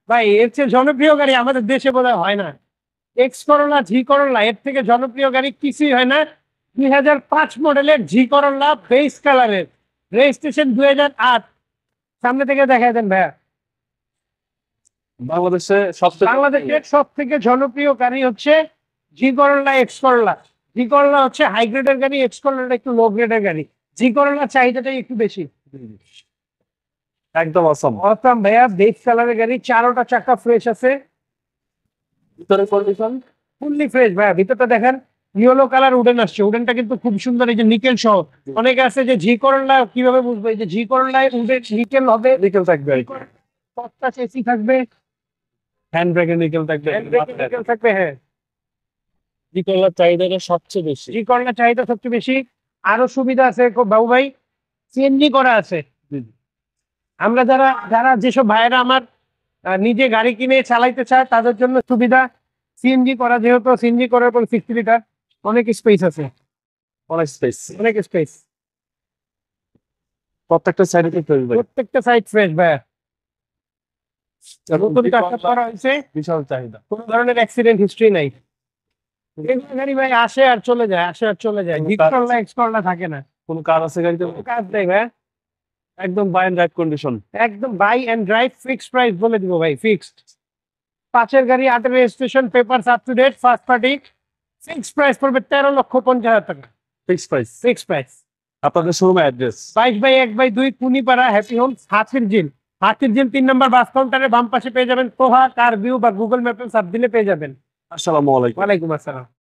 ভাই এর চেয়ে জনপ্রিয় গাড়ি আমাদের দেশে বোধহয় হয় না। এক্স করোলা, জি করোলা, এর থেকে জনপ্রিয় গাড়ি কিছুই হয় না। 2005 মডেলের জি করোলা, বেস কালারের, রেজিস্ট্রেশন 2008। সামনে থেকে দেখাই দেন ভাইয়া। বাংলাদেশের সব থেকে জনপ্রিয় গাড়ি হচ্ছে জি করোলা, এক্স করোলা। জি করোলা হচ্ছে হাই গ্রেডের গাড়ি, এক্স করোলা একটু লো গ্রেডের গাড়ি। জি করোলা চাহিদাটাই একটু বেশি। একদম অসম অসম ভাইয়া, বেস কালারের গাড়ি, চারোটা চাকা ফ্রেশ আছে। ভিতরে কন্ডিশন ফুললি ফ্রেশ ভাইয়া। ভিতরটা দেখেন, ইয়েলো কালার উডেন আসছে। উডেনটা কিন্তু খুব সুন্দর, এই যে নিকেল সহ। অনেকে আছে যে জি করোলা কিভাবে বুঝবে, এই যে জি করোলায় উডেন নিকেল হবে, নিকেল থাকবে আর কি। পথটা এসি থাকবে, হ্যান্ড ব্রেকে নিকেল থাকবে। নিকেল থাকবে। হ্যাঁ, জি করলার চাহিদাটা সবচেয়ে বেশি। জি করোলা চাহিদা সবচেয়ে বেশি। আরো সুবিধা আছে বাবু ভাই, সিএনজি করা আছে। আমরা যারা যারা যেসব ভাইয়েরা আমার নিজে গাড়ি কিনে চালাইতে চায় তাদের জন্য সুবিধা, সিএনজি করা। যেহেতু সিএনজি করার পর 60 লিটার, অনেক স্পেস আছে, অনেক স্পেস, অনেক স্পেস। প্রত্যেকটা সাইডে তৈরি ভাই। প্রত্যেকটা সাইড ফ্রেশ ভাইয়া। নতুন কাটআপ করা হয়েছে, বিশাল চাহিদা। কোনো ধরনের অ্যাক্সিডেন্ট হিস্ট্রি নাই। এগুলো গাড়ি ভাই আসে আর চলে যায়, আসে আর চলে যায়। জি করোলা, এক্স করোলা থাকে না। কোন কার আছে গাড়িতে? কাজ দেয় ভাইয়া, একদম বাই এন্ড ড্রাইভ কন্ডিশন। একদম buy and drive, fixed price বলে দিব ভাই, ফিক্সড। 5-এর গাড়ি, 8-এর registration, papers up to date, first party. Fixed price পড়বে 13,50,000 টাকা। Fixed price. Fixed price. আপনাদের showroom address 22/1/2 Kunipara, happy homes, Hatir Jheel. হাতির ঝিল 3 নম্বর বাস কাউন্টারে বাম পাশে পেয়ে যাবেন। তোহা কার ভিউ বা গুগল ম্যাপে সার্চ দিলে পেয়ে যাবেন। আসসালামু আলাইকুম। ওয়ালাইকুম আসসালাম।